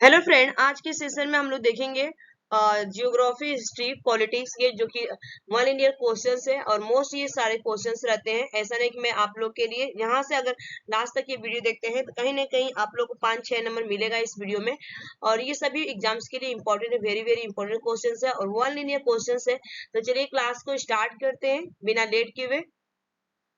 Hello friend, आज के session में हम लोग देखेंगे जियोग्राफी, हिस्ट्री, पॉलिटिक्स के जो कि वन इंडियन क्वेश्चंस है और मोस्ट ये सारे क्वेश्चंस रहते हैं। ऐसा नहीं कि मैं आप लोग के लिए यहाँ से अगर लास्ट तक ये वीडियो देखते हैं तो कहीं ना कहीं आप लोग को 5-6 नंबर मिलेगा इस वीडियो में। और ये सभी एग्जाम्स के लिए इंपॉर्टेंट है, वेरी वेरी इंपॉर्टेंट क्वेश्चन है और वन इंडियन क्वेश्चन है। तो चलिए क्लास को स्टार्ट करते हैं बिना लेट किए हुए।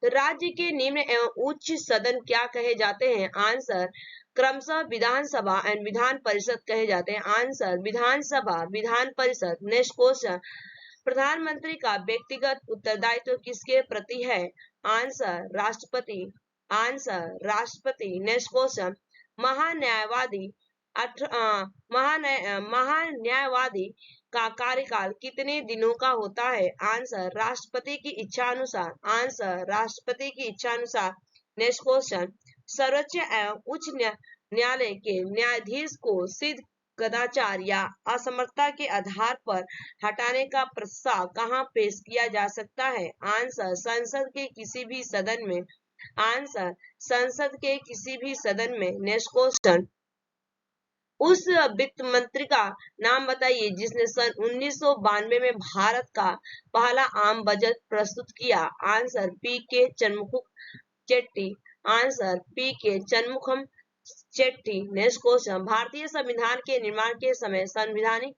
तो राज्य के निम्न एवं उच्च सदन क्या कहे जाते हैं? आंसर क्रमशः विधानसभा एंड विधान परिषद कहे जाते हैं। आंसर विधानसभा, विधान परिषद। नेक्स्ट क्वेश्चन, प्रधानमंत्री का व्यक्तिगत उत्तरदायित्व किसके प्रति है? आंसर राष्ट्रपति। आंसर राष्ट्रपति। नेक्स्ट क्वेश्चन, महान्यायवादी महान्यायवादी का कार्यकाल कितने दिनों का होता है? आंसर राष्ट्रपति की इच्छा अनुसार। आंसर राष्ट्रपति की इच्छा अनुसार। नेक्स्ट क्वेश्चन, सर्वोच्च एवं उच्च न्यायालय के न्यायाधीश को सिद्ध कदाचार या असमर्थता के आधार पर हटाने का प्रस्ताव कहाँ पेश किया जा सकता है? आंसर संसद के किसी भी सदन में। आंसर संसद के किसी भी सदन में। नेक्स्ट क्वेश्चन, उस वित्त मंत्री का नाम बताइए जिसने सन 1992 में भारत का पहला आम बजट प्रस्तुत किया। आंसर पी के चन्मुख चेट्टी। आंसर पी के चन्मुखम चेट्टी। नेक्स्ट क्वेश्चन, भारतीय संविधान के निर्माण के समय संवैधानिक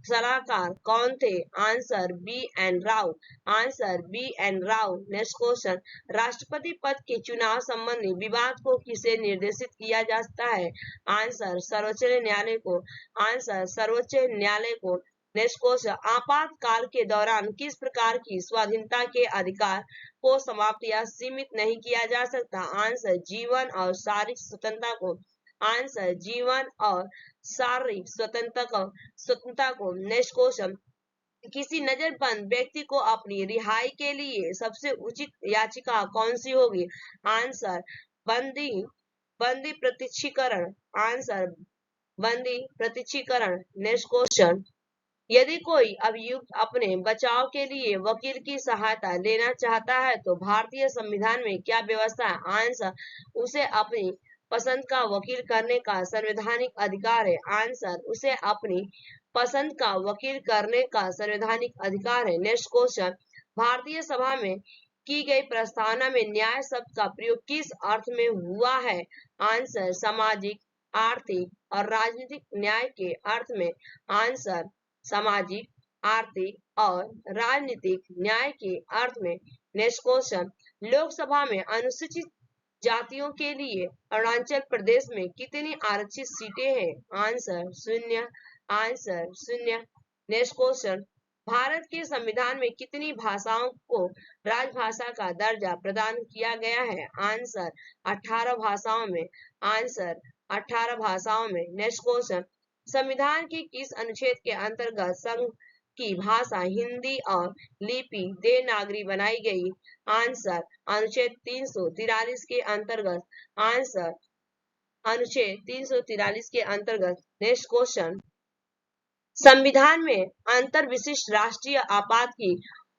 सलाहकार कौन थे? Answer B N Rao. Answer B N Rao. Next question, राष्ट्रपति पद के चुनाव संबंधी विवाद को किसे निर्देशित किया जाता है? आंसर सर्वोच्च न्यायालय को। आंसर सर्वोच्च न्यायालय को। नेक्स्ट क्वेश्चन, आपातकाल के दौरान किस प्रकार की स्वाधीनता के अधिकार को समाप्त या सीमित नहीं किया जा सकता? आंसर जीवन और शारीरिक स्वतंत्रता को। आंसर जीवन और शारीरिक स्वतंत्रता को। नेक्स्ट क्वेश्चन, किसी नजरबंद व्यक्ति को अपनी रिहाई के लिए सबसे उचित याचिका कौन सी होगी? आंसर बंदी बंदी प्रत्यक्षीकरण। आंसर बंदी प्रत्यक्षीकरण। नेक्स्ट क्वेश्चन, यदि कोई अभियुक्त अपने बचाव के लिए वकील की सहायता लेना चाहता है तो भारतीय संविधान में क्या व्यवस्था है? आंसर उसे अपनी पसंद का वकील करने का संवैधानिक अधिकार है। आंसर उसे अपनी पसंद का वकील करने का संवैधानिक अधिकार है। नेक्स्ट क्वेश्चन, भारतीय सभा में की गई प्रस्तावना में न्याय शब्द का प्रयोग किस अर्थ में हुआ है? आंसर सामाजिक, आर्थिक और राजनीतिक न्याय के अर्थ में। आंसर सामाजिक, आर्थिक और राजनीतिक न्याय के अर्थ में। नेक्स्ट क्वेश्चन, लोकसभा में अनुसूचित जातियों के लिए अरुणाचल प्रदेश में कितनी आरक्षित सीटें हैं? आंसर शून्य। आंसर शून्य। नेक्स्ट क्वेश्चन, भारत के संविधान में कितनी भाषाओं को राजभाषा का दर्जा प्रदान किया गया है? आंसर 18 भाषाओं में। आंसर 18 भाषाओं में। नेक्स्ट क्वेश्चन, संविधान के किस अनुच्छेद के अंतर्गत संघ की भाषा हिंदी और लिपि देवनागरी बनाई गई? आंसर अनुच्छेद 343 के अंतर्गत। आंसर अनुच्छेद 343 के अंतर्गत। नेक्स्ट क्वेश्चन, संविधान में अंतर विशिष्ट राष्ट्रीय आपात की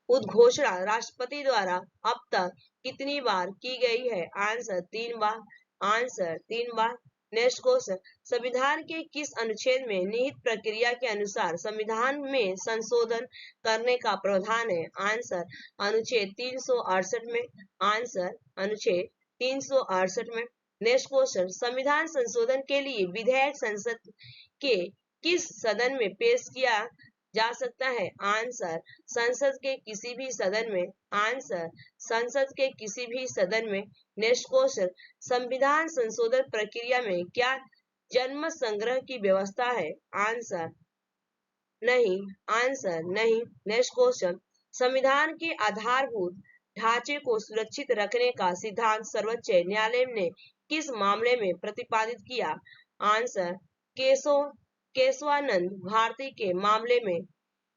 उद्घोषणा राष्ट्रपति द्वारा अब तक कितनी बार की गई है? आंसर 3 बार। आंसर 3 बार। नेक्स्ट क्वेश्चन, संविधान के किस अनुच्छेद में निहित प्रक्रिया के अनुसार संविधान में संशोधन करने का प्रावधान है? आंसर अनुच्छेद 368 में। आंसर अनुच्छेद 368 में। नेक्स्ट क्वेश्चन, संविधान संशोधन के लिए विधेयक संसद के किस सदन में पेश किया जा सकता है? आंसर संसद के किसी भी सदन में। आंसर संसद के किसी भी सदन में। नेक्स्ट क्वेश्चन, संविधान संशोधन प्रक्रिया में क्या जन्म संग्रह की व्यवस्था है? आंसर नहीं। आंसर नहीं। नेक्स्ट क्वेश्चन, संविधान के आधारभूत ढांचे को सुरक्षित रखने का सिद्धांत सर्वोच्च न्यायालय ने किस मामले में प्रतिपादित किया? आंसर केशवानंद भारती के मामले में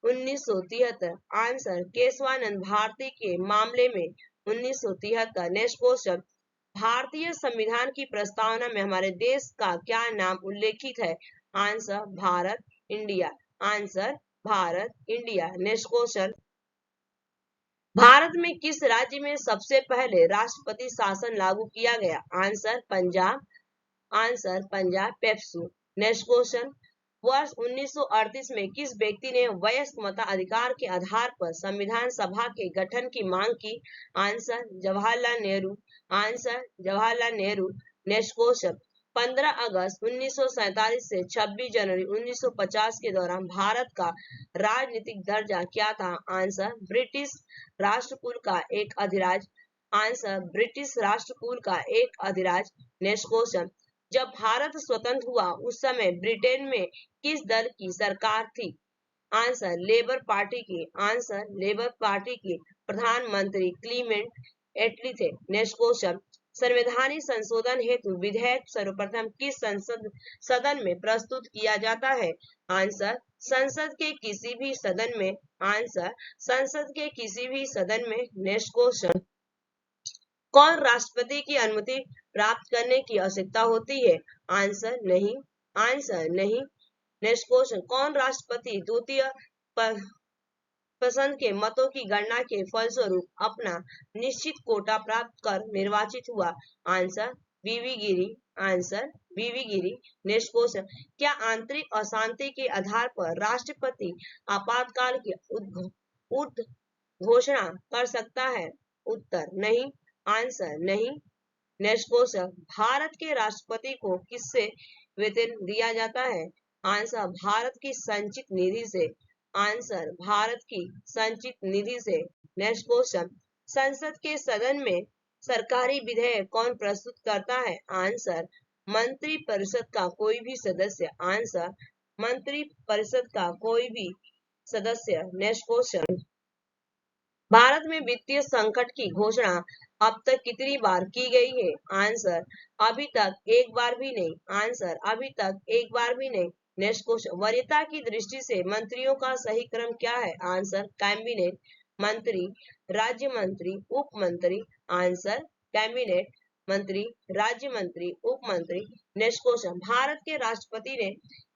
1973। आंसर केशवानंद भारती के मामले में 1973। नेक्स्ट क्वेश्चन, भारतीय संविधान की प्रस्तावना में हमारे देश का क्या नाम उल्लेखित है? Answer Bharat, India. Answer Bharat, India. Next question, Bharat में किस राज्य में सबसे पहले राष्ट्रपति शासन लागू किया गया? Answer Punjab. Answer Punjab. PEPSU. Next question, वर्ष 1938 में किस व्यक्ति ने वयस्क मताधिकार के आधार पर संविधान सभा के गठन की मांग की? Answer Jawaharlal Nehru. Answer Jawaharlal Nehru. Next question, 15 अगस्त 1947 से 26 जनवरी 1950 के दौरान भारत का राजनीतिक दर्जा क्या था? आंसर ब्रिटिश राष्ट्रकुल का एक अधिराज। आंसर ब्रिटिश राष्ट्रकुल का एक अधिराज। नेक्स्ट क्वेश्चन, जब भारत स्वतंत्र हुआ उस समय ब्रिटेन में किस दल की सरकार थी? आंसर लेबर पार्टी की। आंसर लेबर पार्टी की प्रधानमंत्री क्लीमेंट एटली थे। नेक्स्ट क्वेश्चन, संवैधानिक संशोधन हेतु विधेयक सर्वप्रथम किस संसद सदन में प्रस्तुत किया जाता है? आंसर संसद के किसी भी सदन में। आंसर संसद के किसी भी सदन में। नेक्स्ट क्वेश्चन, कौन राष्ट्रपति की अनुमति प्राप्त करने की आवश्यकता होती है? आंसर नहीं। आंसर नहीं। नेक्स्ट क्वेश्चन, कौन राष्ट्रपति द्वितीय पसंद के मतों की गणना के फलस्वरूप अपना निश्चित कोटा प्राप्त कर निर्वाचित हुआ? आंसर वीवी गिरी। आंसर वीवी गिरी। नेक्स्ट क्वेश्चन, क्या आंतरिक अशांति के आधार पर राष्ट्रपति आपातकाल की घोषणा कर सकता है? उत्तर नहीं। आंसर नहीं। नेक्स्ट क्वेश्चन, भारत के राष्ट्रपति को किससे वेतन दिया जाता है? आंसर भारत की संचित निधि से। आंसर भारत की संचित निधि से। नेक्स्ट क्वेश्चन, संसद के सदन में सरकारी विधेयक कौन प्रस्तुत करता है? आंसर मंत्री परिषद का कोई भी सदस्य। आंसर मंत्री परिषद का कोई भी सदस्य। नेक्स्ट क्वेश्चन, भारत में वित्तीय संकट की घोषणा अब तक कितनी बार की गई है? आंसर अभी तक एक बार भी नहीं। आंसर अभी तक एक बार भी नहीं। नेक्स्ट क्वेश्चन, वरीयता की दृष्टि से मंत्रियों का सही क्रम क्या है? आंसर कैबिनेट मंत्री, राज्य मंत्री, उप मंत्री। आंसर कैबिनेट मंत्री, राज्य मंत्री, उप मंत्री। नेक्स्ट क्वेश्चन, भारत के राष्ट्रपति ने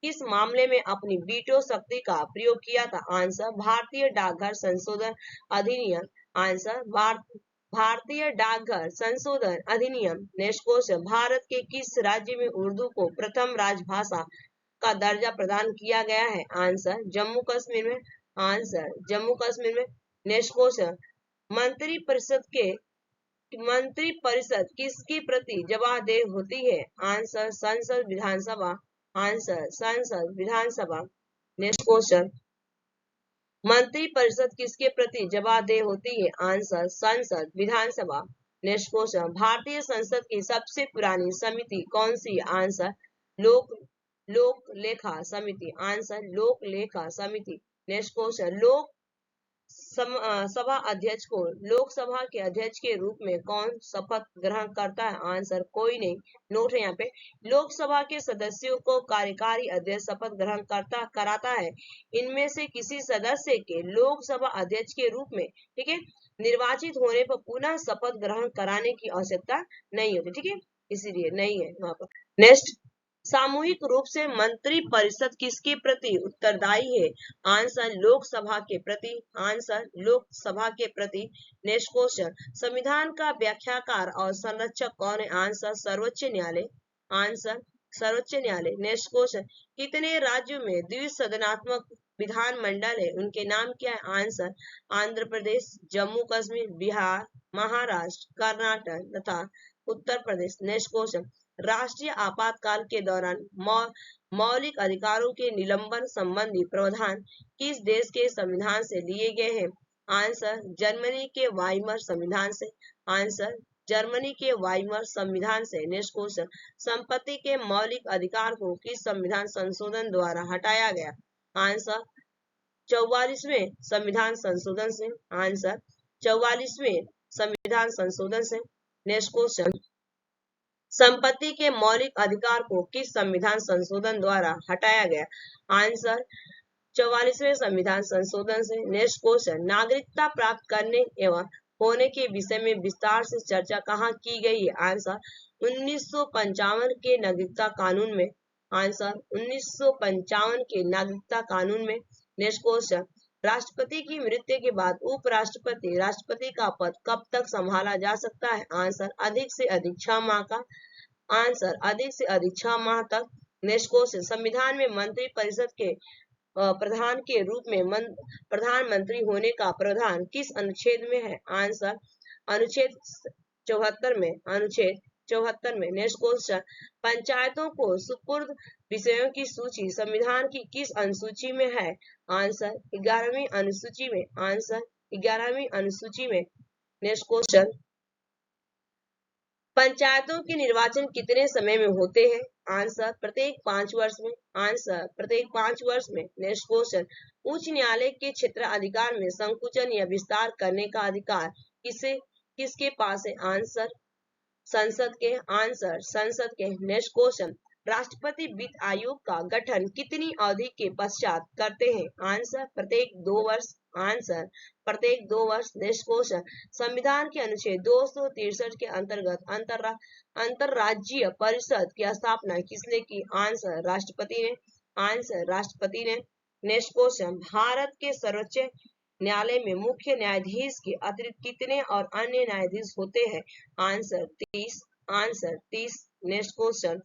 किस मामले में अपनी वीटो शक्ति का प्रयोग किया था? आंसर भारतीय डाकघर संशोधन अधिनियम। आंसर भारतीय डाकघर संशोधन अधिनियम। नेक्स्ट क्वेश्चन, भारत के किस राज्य में उर्दू को प्रथम राजभाषा का दर्जा प्रदान किया गया है? आंसर जम्मू कश्मीर में। आंसर जम्मू कश्मीर में। नेक्स्ट क्वेश्चन, मंत्री परिषद किसकी प्रति जवाबदेह होती है? आंसर संसद विधानसभा। आंसर संसद विधानसभा। नेक्स्ट क्वेश्चन, मंत्री परिषद किसके प्रति जवाबदेह होती है? आंसर संसद विधानसभा। नेक्स्ट क्वेश्चन, भारतीय संसद की सबसे पुरानी समिति कौन सी? आंसर लोक लेखा समिति। आंसर लोक लेखा समिति। नेक्स्ट क्वेश्चन, सभा अध्यक्ष को लोकसभा के अध्यक्ष के रूप में कौन शपथ ग्रहण करता है? आंसर कोई नहीं। नोट है यहाँ पे, लोकसभा के सदस्यों को कार्यकारी अध्यक्ष शपथ ग्रहण कराता है। इनमें से किसी सदस्य के लोकसभा अध्यक्ष के रूप में, ठीक है, निर्वाचित होने पर पुनः शपथ ग्रहण कराने की आवश्यकता नहीं होती, ठीक है, इसीलिए नहीं है वहां पर। नेक्स्ट, सामूहिक रूप से मंत्री परिषद किसके प्रति उत्तरदायी है? आंसर लोकसभा के प्रति। आंसर लोकसभा के प्रति। नेक्स्ट क्वेश्चन, संविधान का व्याख्याकार और संरक्षक कौन है? आंसर सर्वोच्च न्यायालय। आंसर सर्वोच्च न्यायालय। नेक्स्ट क्वेश्चन, कितने राज्यों में द्विसदनात्मक विधानमंडल है? उनके नाम क्या है? आंसर आंध्र प्रदेश, जम्मू कश्मीर, बिहार, महाराष्ट्र, कर्नाटक तथा उत्तर प्रदेश। नेक्स्ट क्वेश्चन, राष्ट्रीय आपातकाल के दौरान मौलिक अधिकारों के निलंबन संबंधी प्रावधान किस देश के संविधान से लिए गए हैं? आंसर जर्मनी के वाइमर संविधान से। आंसर जर्मनी के वाइमर संविधान से। नेक्स्ट क्वेश्चन, संपत्ति के मौलिक अधिकार को किस संविधान संशोधन द्वारा हटाया गया? आंसर 44वें संविधान संशोधन से। आंसर 44वें संविधान संशोधन से। नेक्स्ट क्वेश्चन, संपत्ति के मौलिक अधिकार को किस संविधान संशोधन द्वारा हटाया गया? आंसर 44वें संविधान संशोधन से। नेक्स्ट क्वेश्चन, नागरिकता प्राप्त करने एवं होने के विषय में विस्तार से चर्चा कहाँ की गई है? आंसर 1955 के नागरिकता कानून में। आंसर 1955 के नागरिकता कानून में। नेक्स्ट क्वेश्चन, राष्ट्रपति की मृत्यु के बाद उपराष्ट्रपति राष्ट्रपति का पद कब तक संभाला जा सकता है? आंसर अधिक से अधिक 6 माह का। आंसर अधिक से अधिक 6 माह तक। नेक्स्ट क्वेश्चन, संविधान में मंत्री परिषद के प्रधान के रूप में प्रधानमंत्री होने का प्रावधान किस अनुच्छेद में है? आंसर अनुच्छेद 74 में, अनुच्छेद 74 में। नेक्स्ट क्वेश्चन, पंचायतों को सुपुर्द विषयों की सूची संविधान की किस अनुसूची में है? आंसर 11वीं अनुसूची में, आंसर 11वीं अनुसूची में। नेक्स्ट क्वेश्चन, पंचायतों के निर्वाचन कितने समय में होते हैं? आंसर प्रत्येक 5 वर्ष में, आंसर प्रत्येक 5 वर्ष में। नेक्स्ट क्वेश्चन, उच्च न्यायालय के क्षेत्राधिकार में संकुचन या विस्तार करने का अधिकार किसके पास है? आंसर संसद के, आंसर संसद के। नेक्स्ट क्वेश्चन, राष्ट्रपति वित्त आयोग का गठन कितनी अवधि के पश्चात करते हैं? आंसर प्रत्येक 2 वर्ष, आंसर प्रत्येक 2 वर्ष। नेक्स्ट क्वेश्चन, संविधान के अनुच्छेद 263 के अंतर्गत अंतरराज्यीय परिषद की स्थापना किसने की? आंसर राष्ट्रपति ने, आंसर राष्ट्रपति ने। नेक्स्ट क्वेश्चन, भारत के सर्वोच्च न्यायालय में मुख्य न्यायाधीश के अतिरिक्त कितने और अन्य न्यायाधीश होते हैं? Answer 30, answer 30। Next question,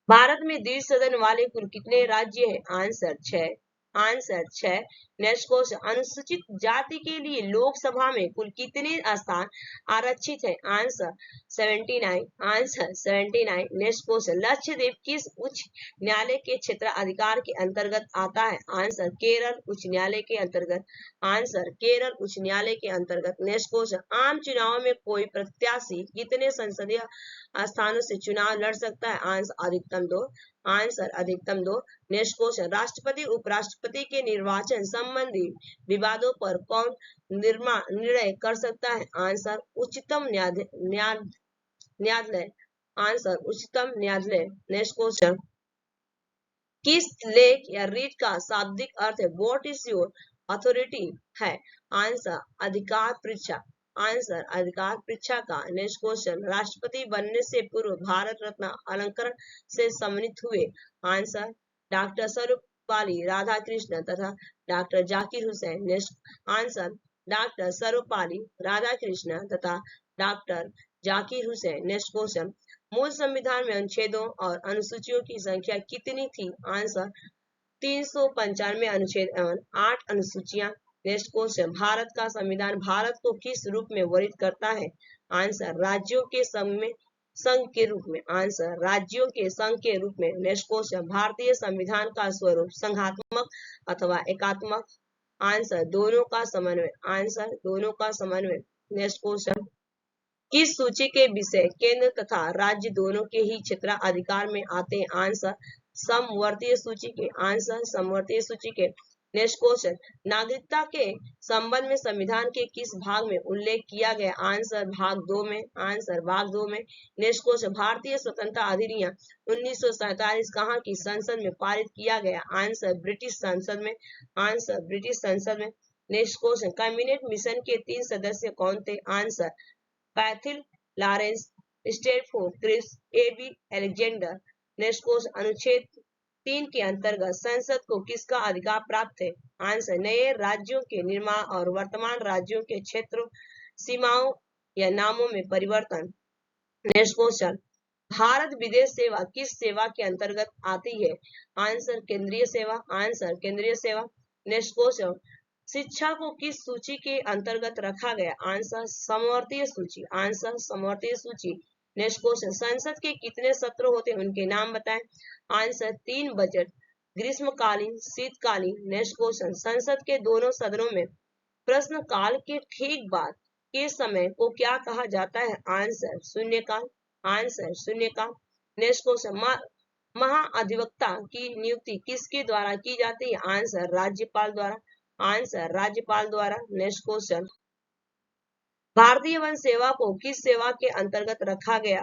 Bharat में द्विज सदन वाले कुल कितने राज्य हैं? Answer 6, answer 6। नेक्स्ट क्वेश्चन, अनुसूचित जाति के लिए लोकसभा में कुल कितने स्थान आरक्षित है? Answer 79, answer 79। Next question, Lakshadweep किस उच्च न्यायालय के क्षेत्राधिकार के अंतर्गत आता है? आंसर केरल उच्च न्यायालय के अंतर्गत, आंसर केरल उच्च न्यायालय के अंतर्गत। नेक्स्ट क्वेश्चन, आम चुनाव में कोई प्रत्याशी कितने संसदीय स्थानों से चुनाव लड़ सकता है? आंसर अधिकतम 2, आंसर अधिकतम 2। नेक्स्ट क्वेश्चन, राष्ट्रपति उपराष्ट्रपति के निर्वाचन संबंधी विवादों पर कौन निर्णय कर सकता है? आंसर उच्चतम न्यायालय, आंसर उच्चतम न्यायालय। नेक्स्ट क्वेश्चन, किस लेख या रीट का शाब्दिक अर्थ है व्हाट इज योर अथॉरिटी है? आंसर अधिकार परीक्षा, आंसर अधिकार परीक्षा का। नेक्स्ट क्वेश्चन, राष्ट्रपति बनने से पूर्व भारत रत्न अलंकरण से सम्मानित हुए? आंसर डॉक्टर सर्वपल्ली राधाकृष्णन तथा doctor Zakir Hussain. Next answer doctor Sarvepalli Radhakrishnan तथा doctor Zakir Hussain. Next question, मूल संविधान में अनुच्छेदों और अनुसूचियों की संख्या कितनी थी? आंसर 395 अनुच्छेद एवं 8 अनुसूचियां। नेक्स्ट क्वेश्चन, भारत का संविधान भारत को किस रूप में वर्णित करता है? आंसर राज्यों के संघ के रूप में, आंसर राज्यों के संघ के रूप में। नेक्स्ट क्वेश्चन, भारतीय संविधान का स्वरूप संघात्मक अथवा एकात्मक? आंसर दोनों का समन्वय, आंसर दोनों का समन्वय। नेक्स्ट क्वेश्चन, किस सूची के विषय केंद्र तथा राज्य दोनों के ही क्षेत्राधिकार में आते हैं? आंसर समवर्तीय सूची के, आंसर समवर्तीय सूची के। नेक्स्ट क्वेश्चन, नागरिकता के संबंध में संविधान के किस भाग में उल्लेख किया गया? आंसर भाग 2 में, आंसर भाग 2 में। नेक्स्ट क्वेश्चन, भारतीय स्वतंत्रता अधिनियम 1947 कहाँ की संसद में पारित किया गया? आंसर ब्रिटिश संसद में, आंसर ब्रिटिश संसद में। नेक्स्ट क्वेश्चन, कैबिनेट मिशन के 3 सदस्य कौन थे? Answer Pethick Lawrence, Stafford Cripps, A B Alexander. Next question, अनुच्छेद 3 के अंतर्गत संसद को किसका अधिकार प्राप्त है? आंसर नए राज्यों के निर्माण और वर्तमान राज्यों के क्षेत्रों, सीमाओं या नामों में परिवर्तन। नेक्स्ट क्वेश्चन, भारत विदेश सेवा किस सेवा के अंतर्गत आती है? आंसर केंद्रीय सेवा, आंसर केंद्रीय सेवा। नेक्स्ट क्वेश्चन, शिक्षा को किस सूची के अंतर्गत रखा गया? आंसर समवर्तीय सूची, आंसर समवर्तीय सूची। नेक्स्ट क्वेश्चन, संसद के कितने सत्र होते हैं, उनके नाम बताएं? आंसर 3 बजट, ग्रीष्मकालीन, शीतकालीन। नेक्स्ट क्वेश्चन, संसद के दोनों सदनों में प्रश्नकाल के ठीक बाद के समय को क्या कहा जाता है? आंसर शून्यकाल, आंसर शून्यकाल। नेक्स्ट क्वेश्चन, महाधिवक्ता की नियुक्ति किसके द्वारा की जाती है? आंसर राज्यपाल द्वारा, आंसर राज्यपाल द्वारा। नेक्स्ट क्वेश्चन, भारतीय वन सेवा को किस सेवा के अंतर्गत रखा गया?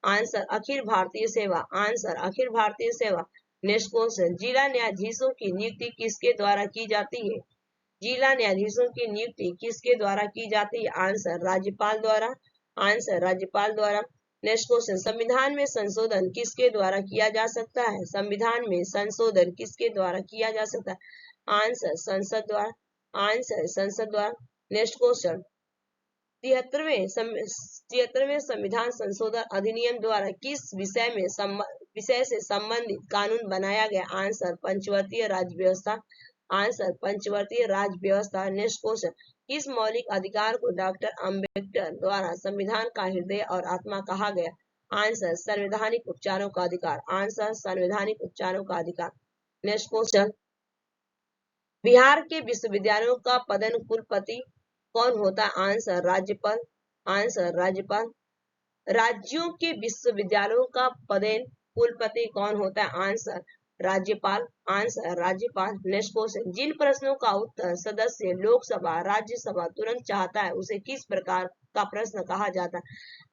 आंसर अखिल भारतीय सेवा, आंसर अखिल भारतीय सेवा। नेक्स्ट क्वेश्चन, जिला न्यायाधीशों की नियुक्ति किसके द्वारा की जाती है? जिला न्यायाधीशों की नियुक्ति किसके द्वारा की जाती है? आंसर राज्यपाल द्वारा, आंसर राज्यपाल द्वारा। नेक्स्ट क्वेश्चन, संविधान में संशोधन किसके द्वारा किया जा सकता है? संविधान में संशोधन किसके द्वारा किया जा सकता है? आंसर संसद द्वारा, आंसर संसद द्वारा। नेक्स्ट क्वेश्चन, 73वें संविधान संशोधन अधिनियम द्वारा किस विषय में विषय से संबंधित कानून बनाया गया? आंसर पंचवर्तीय राज्य व्यवस्था। आंसर पंचवर्तीय राज्य व्यवस्था। नेक्स्ट क्वेश्चन, किस मौलिक अधिकार को डॉक्टर अंबेडकर द्वारा संविधान का हृदय और आत्मा कहा गया? आंसर संवैधानिक उपचारों का अधिकार। आंसर संवैधानिक उपचारों का अधिकार। नेक्स्ट क्वेश्चन, बिहार के विश्वविद्यालयों का पदन कुलपति कौन होता है? आंसर राज्यपाल। आंसर राज्यपाल। राज्यों के विश्वविद्यालयों का पदेन कुलपति कौन होता है? आंसर राज्यपाल। आंसर राज्यपाल। नेक्स्ट क्वेश्चन, जिन प्रश्नों का उत्तर सदस्य लोकसभा राज्यसभा तुरंत चाहता है उसे किस प्रकार का प्रश्न कहा जाता है?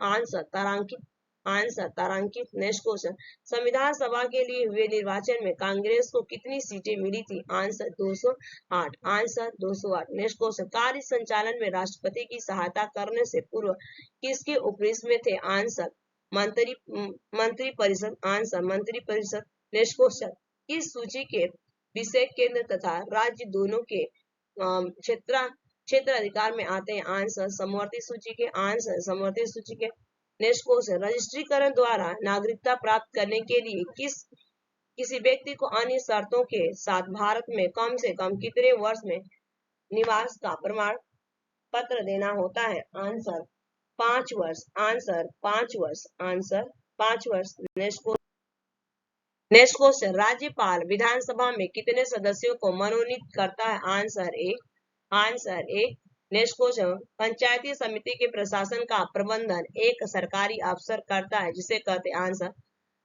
आंसर तारांकित। आंसर तारांकित। नेक्स्ट क्वेश्चन, संविधान सभा के लिए हुए निर्वाचन में कांग्रेस को कितनी सीटें मिली थी? आंसर 208। आंसर 208। नेक्स्ट क्वेश्चन, कार्य संचालन में राष्ट्रपति की सहायता करने से पूर्व किसके उपरिश्र में थे? आंसर मंत्री परिषद। आंसर मंत्री परिषद। नेक्स्ट क्वेश्चन, इस सूची के विषय केंद्र तथा राज्य दोनों के क्षेत्र अधिकार में आते हैं? आंसर समवर्ती सूची के। आंसर समवर्ती सूची के। नेक्स्ट क्वेश्चन, रजिस्ट्रीकरण द्वारा नागरिकता प्राप्त करने के लिए किसी व्यक्ति को अन्य शर्तों के साथ भारत में कम से कम कितने वर्ष में निवास का प्रमाण पत्र देना होता है? आंसर 5 वर्ष। आंसर 5 वर्ष। आंसर 5 वर्ष। नेक्स्ट क्वेश्चन, राज्यपाल विधानसभा में कितने सदस्यों को मनोनीत करता है? आंसर 1। आंसर 1। नेक्स्ट क्वेश्चन, पंचायती समिति के प्रशासन का प्रबंधन एक सरकारी अफसर करता है जिसे कहते हैं? आंसर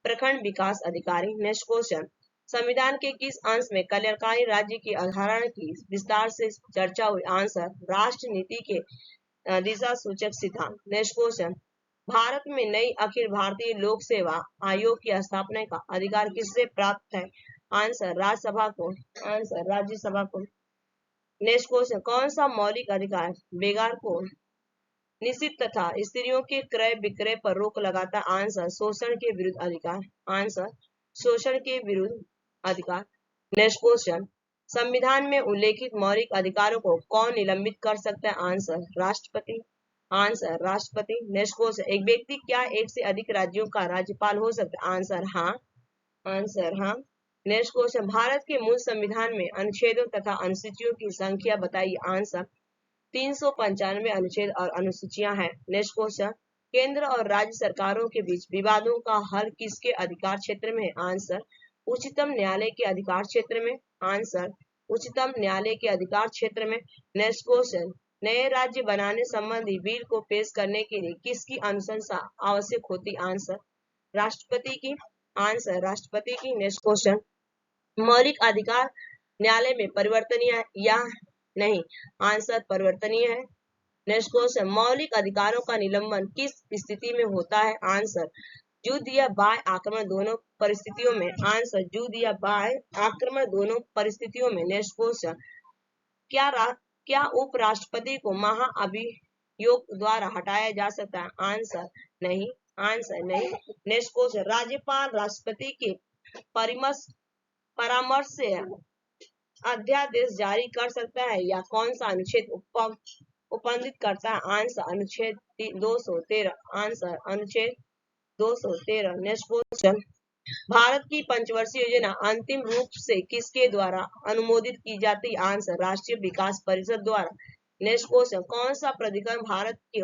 प्रखंड विकास अधिकारी। नेक्स्ट क्वेश्चन, संविधान के किस अंश में कल्याणकारी राज्य की अवधारणा की विस्तार से चर्चा हुई? आंसर राष्ट्र नीति के दिशा सूचक सिद्धांत। नेक्स्ट क्वेश्चन, भारत में नई अखिल भारतीय लोक सेवा आयोग की स्थापना का अधिकार किससे प्राप्त है? आंसर राज्यसभा को। आंसर राज्यसभा को। नेक्स्ट क्वेश्चन, कौन सा मौलिक अधिकार बेगार को निश्चित तथा स्त्रियों के क्रय विक्रय पर रोक लगाता? आंसर शोषण के विरुद्ध अधिकार। आंसर शोषण के विरुद्ध अधिकार। नेक्स्ट क्वेश्चन, संविधान में उल्लेखित मौलिक अधिकारों को कौन निलंबित कर सकता है? आंसर राष्ट्रपति। आंसर राष्ट्रपति। नेक्स्ट क्वेश्चन, एक व्यक्ति क्या एक से अधिक राज्यों का राज्यपाल हो सकता है? आंसर हाँ। आंसर हाँ। नेक्स्ट क्वेश्चन, भारत के मूल संविधान में अनुच्छेदों तथा अनुसूचियों की संख्या बताइए? आंसर 395 अनुच्छेद और अनुसूचियां हैं। नेक्स्ट क्वेश्चन, केंद्र और राज्य सरकारों के बीच विवादों का हल किसके अधिकार क्षेत्र में है? आंसर उच्चतम न्यायालय के अधिकार क्षेत्र में। आंसर उच्चतम न्यायालय के अधिकार क्षेत्र में। नेक्स्ट क्वेश्चन, नए राज्य बनाने संबंधी बिल को पेश करने के लिए किसकी अनुशंसा आवश्यक होती? आंसर राष्ट्रपति की। आंसर राष्ट्रपति की। नेक्स्ट क्वेश्चन, मौलिक अधिकार न्यायालय में परिवर्तनीय या नहीं? आंसर परिवर्तनीय है। नेक्स्ट क्वेश्चन, मौलिक अधिकारों का निलंबन किस स्थिति में होता है? आंसर युद्ध या बाह्य आक्रमण दोनों परिस्थितियों में। आंसर युद्ध या बाह्य आक्रमण दोनों परिस्थितियों में। नेक्स्ट क्वेश्चन, क्या उपराष्ट्रपति को महाअभियोग द्वारा हटाया जा सकता है? आंसर नहीं। आंसर नहीं। नेक्स्ट क्वेश्चन, राज्यपाल राष्ट्रपति के परामर्श से अध्यादेश जारी कर सकता है या कौन सा अनुच्छेद उपबंधित करता है? आंसर अनुच्छेद 213। आंसर अनुच्छेद 213। नेक्स्ट क्वेश्चन, भारत की पंचवर्षीय योजना अंतिम रूप से किसके द्वारा अनुमोदित की जाती है? आंसर राष्ट्रीय विकास परिषद द्वारा। नेक्स्ट क्वेश्चन, कौन सा प्राधिकरण भारत की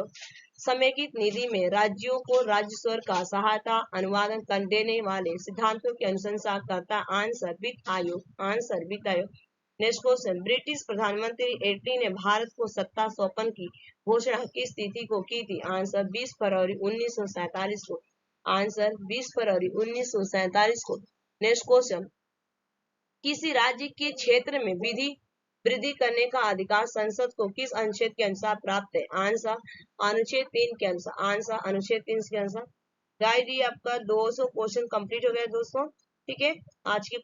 समेकित निधि में राज्यों को राजस्व का सहायता अनुवादन कर देने वाले सिद्धांतों की अनुशंसा करता है? आंसर वित्त आयोग। आंसर वित्त आयोग। नेक्स्ट क्वेश्चन, ब्रिटिश प्रधानमंत्री एटली ने भारत को सत्ता सौंपन की घोषणा किस तिथि को की थी? आंसर 20 फरवरी 1947 को। आंसर 20 फरवरी 1947 को। नेक्स्ट क्वेश्चन, किसी राज्य के क्षेत्र में विधि वृद्धि करने का अधिकार संसद को किस अनुच्छेद के अनुसार प्राप्त है? आंसर अनुच्छेद 3 के अनुसार। आंसर अनुच्छेद 3 के अनुसार। गाइस, ये आपका 200 क्वेश्चन कंप्लीट हो गया दोस्तों। ठीक है, आज के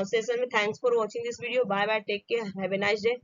सेशन में thanks for watching this video. Bye bye, take care, have a nice day.